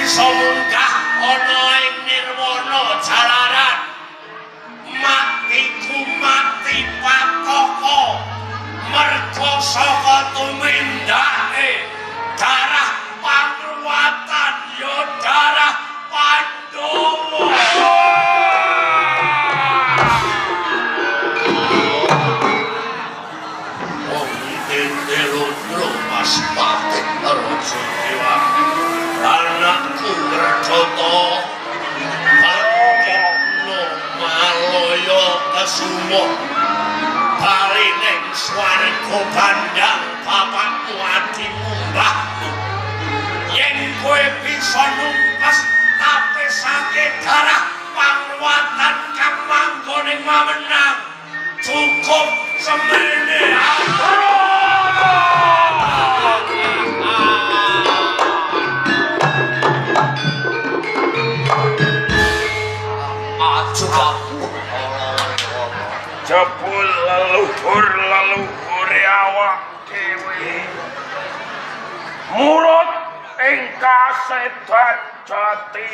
bisa munggah ana ing nirwana jalaran sumuh bali ning swarga bandang bapakmu adimu mbahmu yen kowe bisa numpas tapesake darah pangruatan kang manggoning mamenang cukup semene jebul leluhur awak dhewe mulut ing kasedat jati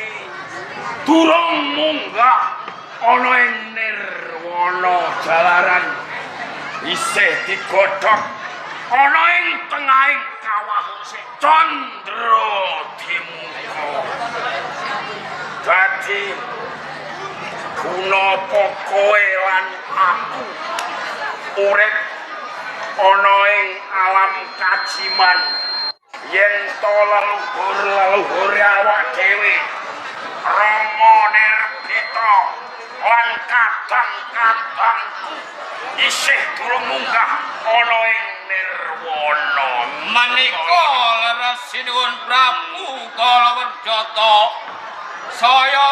durung munggah ana ing nirwana jalaran isih digodhog ana ing tengahing kawah candra dimuka dadi kunapa kowe lan aku urip ana ing alam kajiman yen to leluhur awak dhewe Rama Nirbita lan kadang-kadangku isih durung munggah ana ing nirwana manika Resinuwun Prabu Kalawendata saya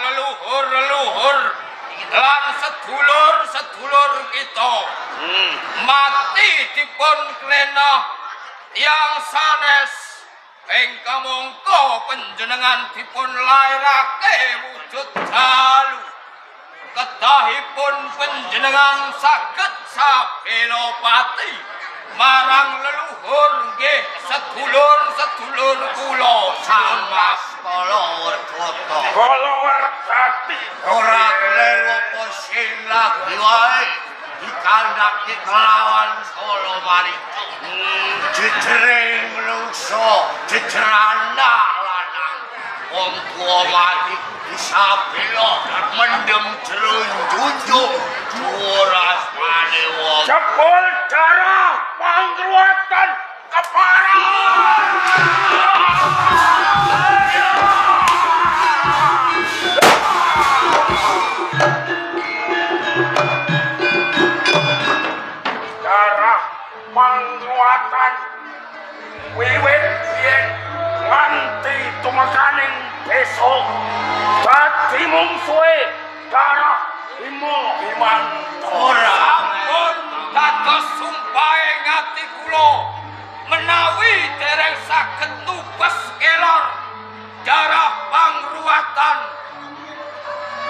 leluhur lan sedulur kita mati dipun krena yang sanes ingkang mongko panjenengan dipun lairake wujud dalu kedahipun panjenengan saged sabelopati marang leluhur nggih sedulur kula samas Kalawerdati ora kleru apa lagi wae dikandhake kelawan Solo Marito jejering menungso jejerana lanang wong tuwa mati disabelo mendem jerunjunjung duras mane wong jebul darah pangruatan keparang darah pangruatan wiwit yen nganti tumekaning besok dadi mungsuhe darah Bima ora pun dados sumpahe ngati kula menawi dereng saged tupes kelor darah pangruatan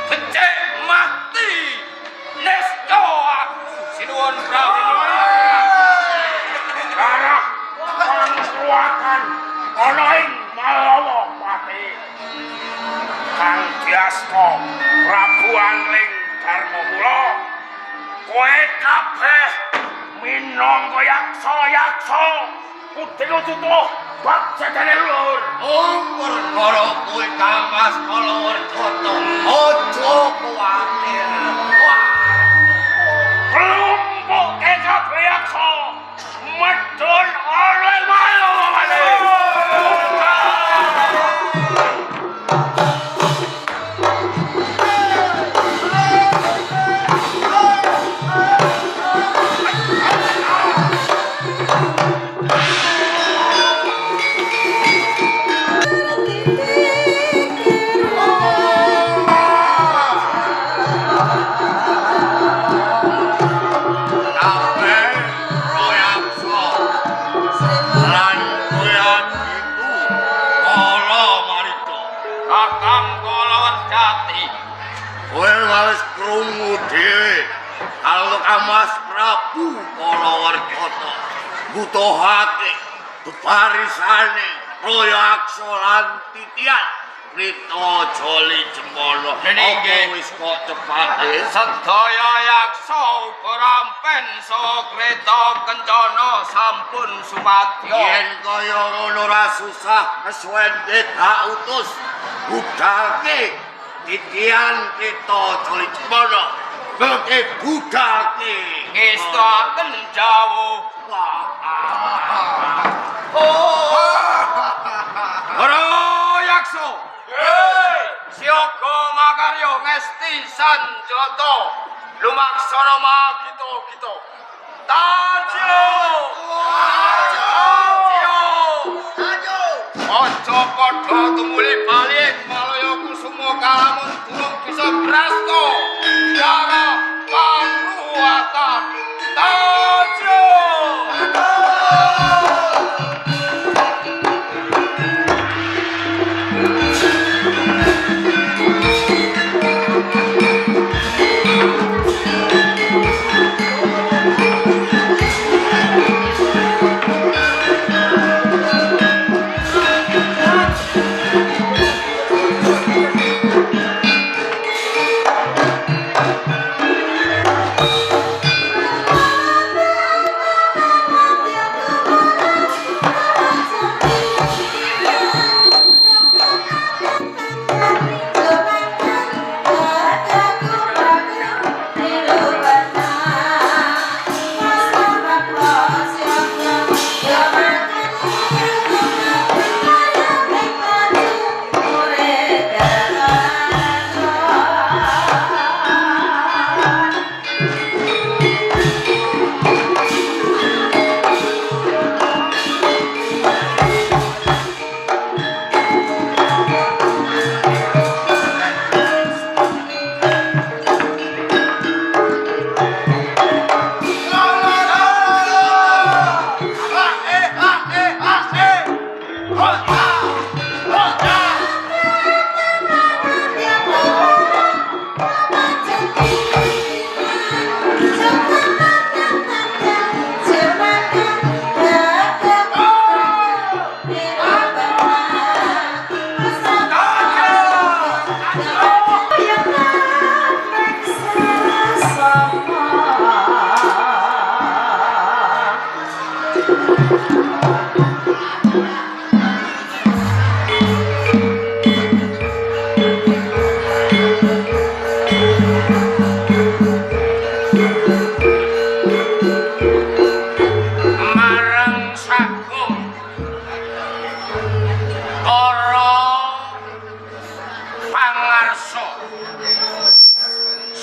becik mati nesta aku sinuwun Prabu darah pangruatan ana ing Malawapati Kang Diasta Prabu Angling Darmamula kowe kabeh minangka yaksa kudu bab sedene lur perkara kuwi Mas Kalawerdata aja kuwatir kelompok kabeh yaksa medun oleh Malawapati Mas Prabu Kalawerdata butuhake bebarisane Royaksa lan titian Krita Joli Jemana apa wis kok cepate sedaya yaksa uga rampen saha Krita Kencana sampun sumadya yen kaya ngono ra susah kesuwende tak utus budalke titian Krita Joli Jemana Beke budake ngestaken jawuh Para yaksa siaga makarya ngesti sanjata lumaksana mah gitu. Tajo! Ojo padha tumuli balik malaya kusuma kalamun durung bisa brasto dara pangruwatan Tajo!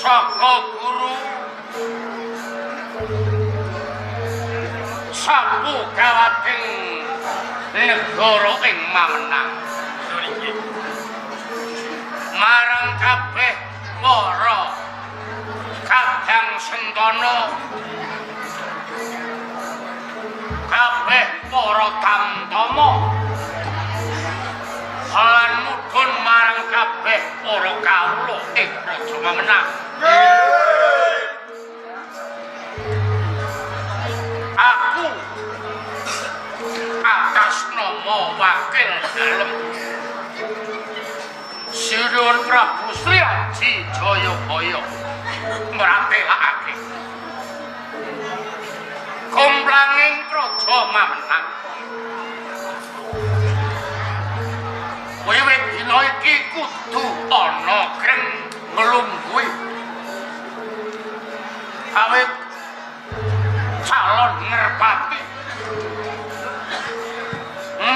Saka guru sapu kawating negara ing Mamenang marang kabeh para kadang sentana kabeh para tamtama lan mudhun marang kabeh para kawula ing Praja Mamenang. Aku atas nama wakil dalem Sinuwun Prabu Sri Aji Jayabaya mratelakake kumplanging Praja Mamenang. Wiwit dina iki kudu ana kreng nglungguhi awit calon ngerpati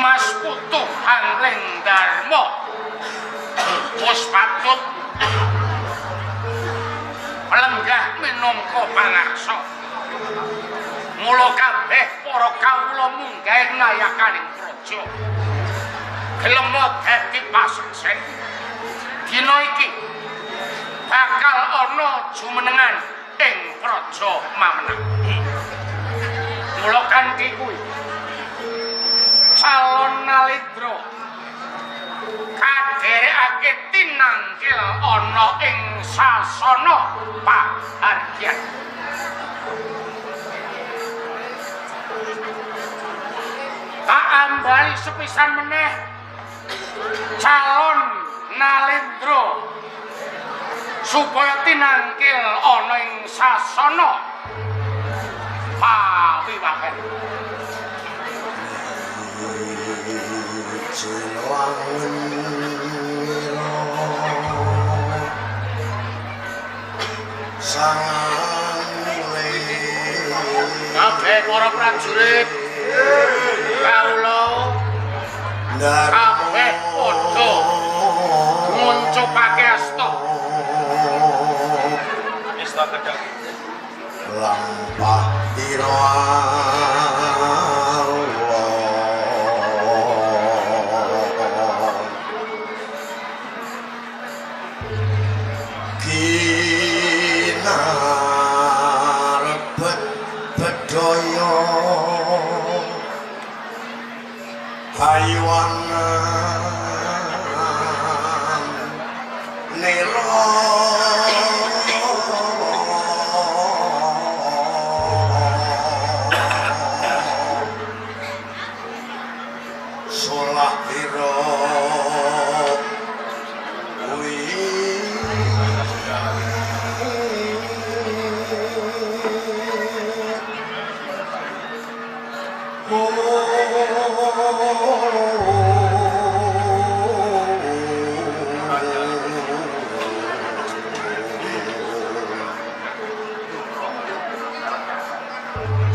Mas Putu Hangling Darma wis patut lenggah minangka pangarsa. Mula kabeh para kawula munggah nayakaning praja gelem dadi pasuksen. Dina iki bakal ana jumenengan ing Praja Mamenang. Mula kanthi kuwi calon Nalendra kadherekake tinangkil ana ing sasana pahargyan. Tak ambali sepisan meneh calon Nalendra supaya tinangkil ana ing sasana pawiwahen. Kabeh para prajurit kawula kabeh padha nguncupake asta lampah ira kinarebet bedaya haywanan nira solah ira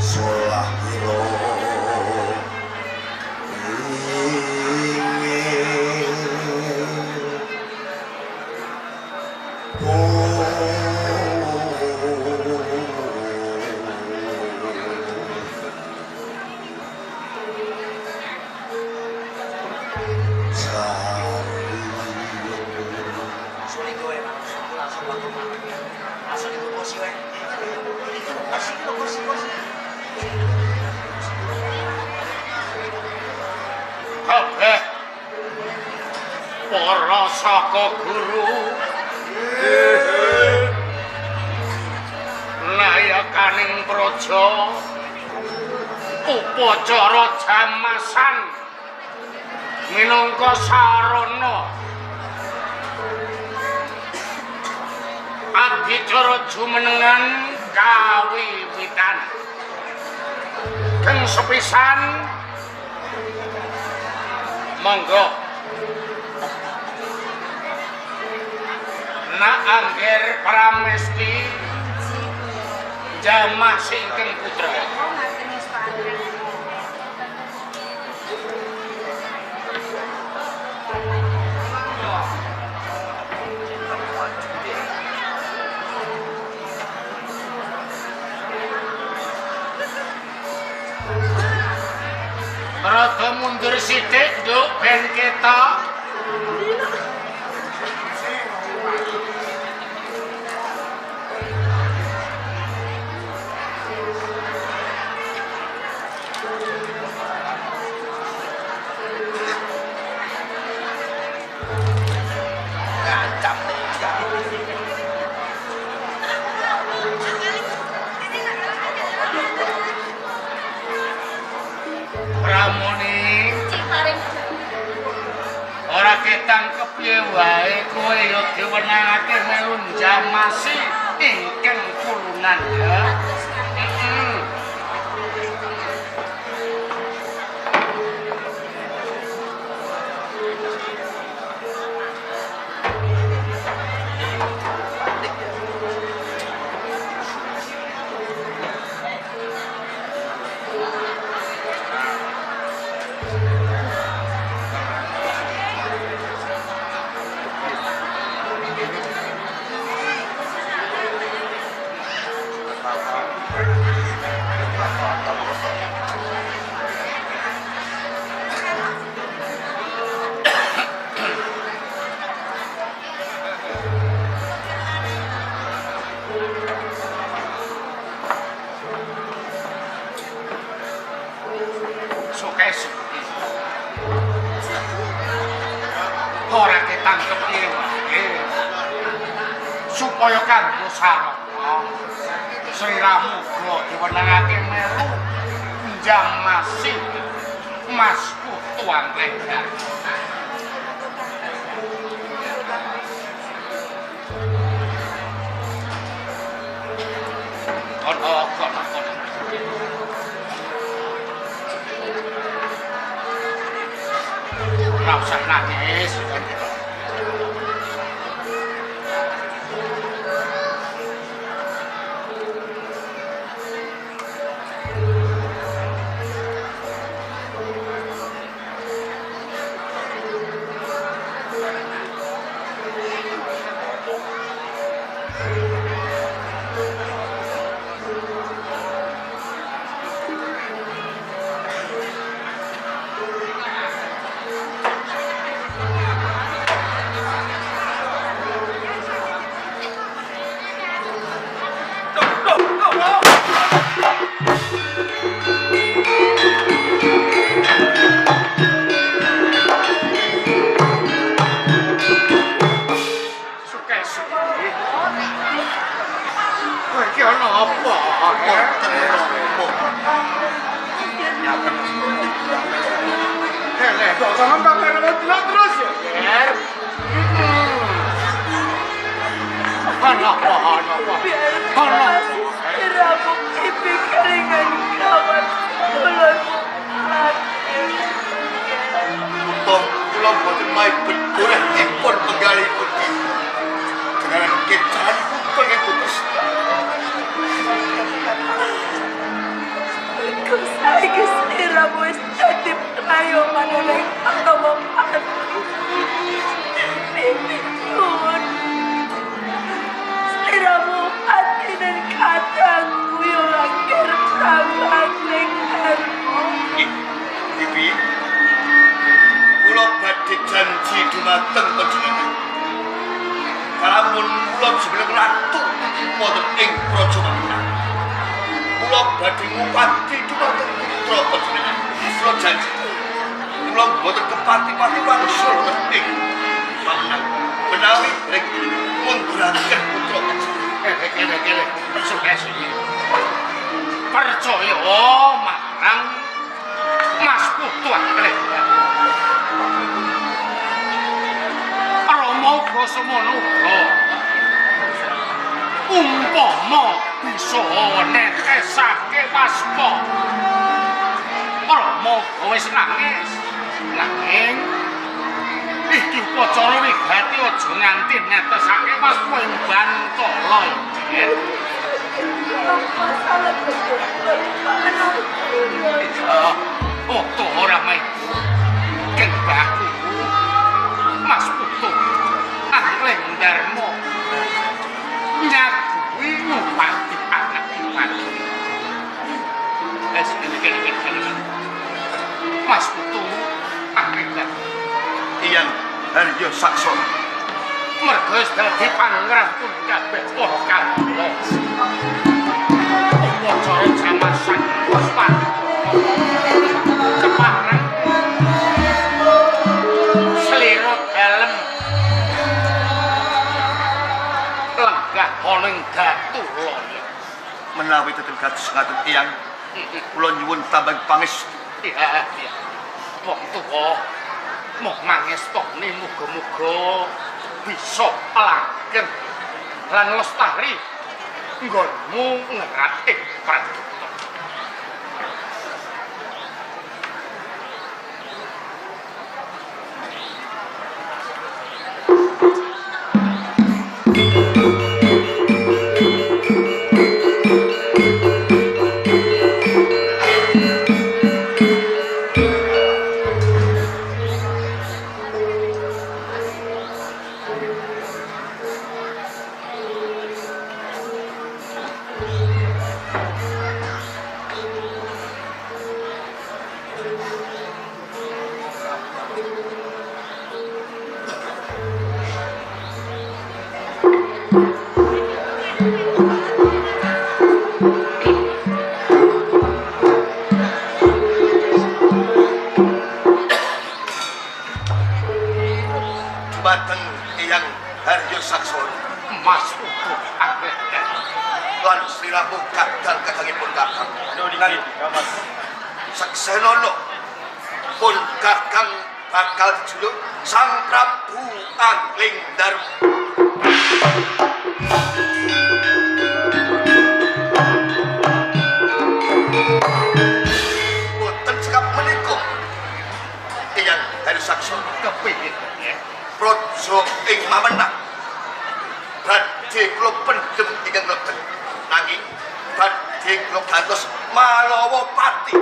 solah ira kabeh para saka guru nayakaning praja upacara jamasan minangka sarana adicara jumenengan kawiwitan kang sepisan monggo nak angger pramesti jamah singkeng putra rada mundur sithik nduk ben ketok Pramoni ora ketang kepiye wae kowe ya diwenangake melu jamasi ingkang kulunan ya. Ora ketangkep piye wae supaya kanggo sarana sliramu kula diwenangake melu jamasi masku tuang lenggar ora usah nangis. iki ana apa? Lek kok sampean tak terus ya, Ger. Ana apa? Iramu ipikaringan kawan ulunmu mati. Kula boten main bedurah dipun penggali putih. Dengan kecahan pun putus. Saiki iramu wis dadi prayoman ning agama mati. Nyuwun. Iramu ati dan kataku yo langgar prabaning karmu. Bibi, kula badhe janji dumateng panjenengan. Kalamun kula sebelum ratu wonten ing praja Mataram. Kula badhe ngupati dumateng putra panjenengan. Kula janji. Kula boten kepati-pati wangsul ing Mataram. Menawi ing mungguraken putra panjenengan. Kene, sukses iki. Percaya marang Mas Putu Anggrek. Rama uga semono uga. Umpama bisa netesake waspa. Rama uga wis nangis. Nanging iki upacara wigati aja nganti netesake waspa ing Bantala. Foto ora main keng baku Mas Putu Anggrek Darmo nyakui ngupati anak mati. Mas Putu Anggrek Darmo Iyang Haryo Sakso. mergo wis dadi pangrahipun kabeh para kawula. Upacara jamasan Puspati kepareng slira dalem lenggah ana ing Datulaya. Menawi tetep kados ngaten tiyang, kula nyuwun tambah pangestu. Iya. Wong tuwa moh mangestoni muga-muga bisa langgeng lan lestari nggonmu ngerat ing praduta. Dumateng Iyang Haryo Sakso Mas Putu Anggrek lan sliramu kadang kadangipun kakang. Mas. Saksenono pun kakang bakal dijuluk Sang Prabu Angling Darmo. Boten sekap menika Iyang Haryo Sakso kepingin ya. praja ing Mamenang badhe kula pendhem ingkang lebet nanging badhe kula gantos Malawa Pati.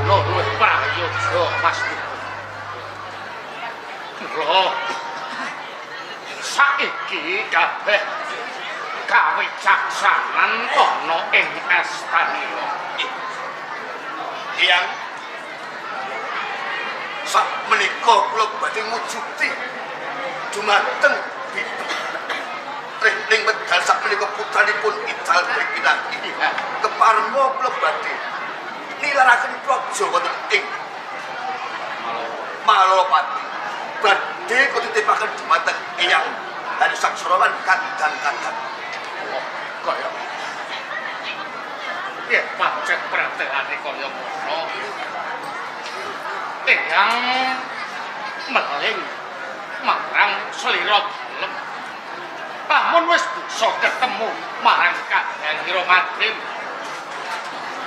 Lo luwih prayoga Mas Putu. Lo saiki kabeh kawicaksanan ana ing astana. Iyang sak menika kula badhe ngujuti dumateng Bibi. Ring medal sak menika putranipun Ical Pinangki. Keparma kula badhe nilaraken praja wonten ing Malawa Dek titipaken dumateng Eyang lan saksurawan kadang-kadang. Kaya yen pancen praterane kaya ngono. Eyang meling marang slira dalem. Pamun wis bisa ketemu marang Kadang Iramadin.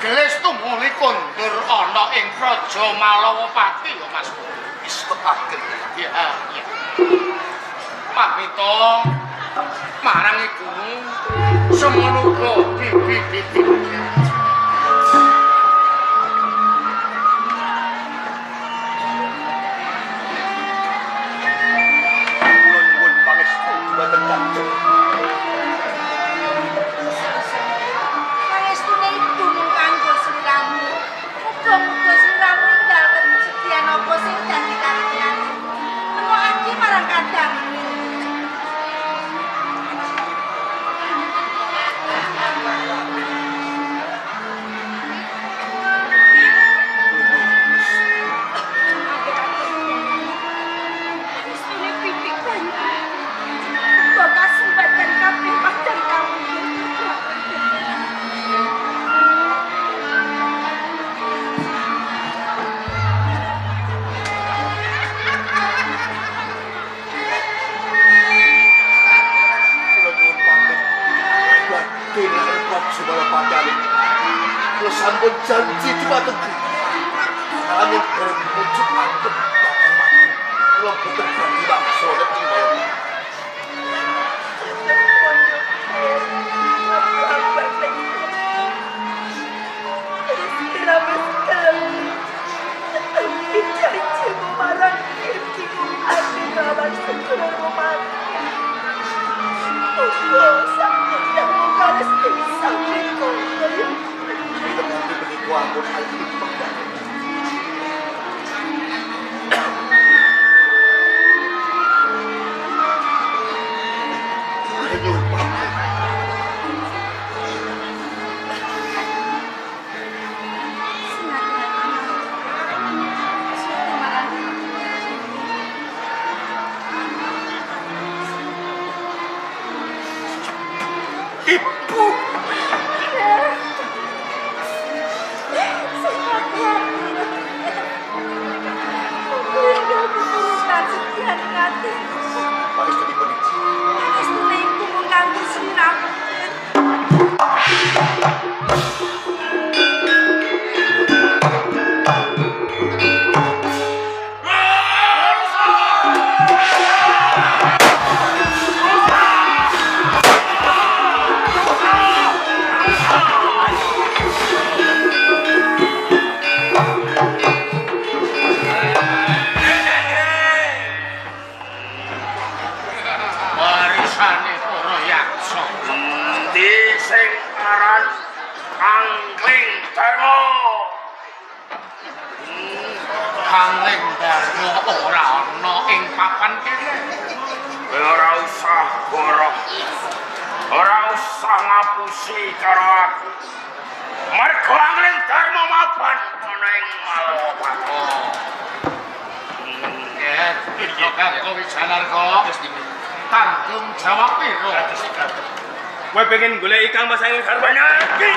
Gelis tumuli kondur ana ing Praja Malawapati ya Mas. Istekaken. Iya, iya. Pamita marang ibumu semono uga bibi-bibi. Kula nyuwun pangestu dumateng Kanjeng. Pangestune iku mung kanggo sliramu. Muga-muga sliramu nindakaken kesedihan apa sing dadi karenan. Nemokake marang Kadang. Pangestune pitik banyu. Muga kasempatan kabeh Kadang kamu. Kula nyuwun pamit. Yakin arep Subalapati. Kula sampun janji dumateng Amin bareng muncul aku bakal mati. Kula boten berani maksa nek tinggal. Kita mesti begitu ampun hal ini pembantu. Nyuwun pamit. Ibu. Pangestu dipun. Warisane para yaksa. Endi sing aran Angling Darma? Angling Darma ora ana ing papan kene. Ora usah goroh. Ora usah ngapusi karo aku. Mergo Angling Darma mapan ana ing Malawapati. Kita kanggo wijanarga tanggung jawab piro? Kowe pengen golek Kang Mas Angling Darma iki?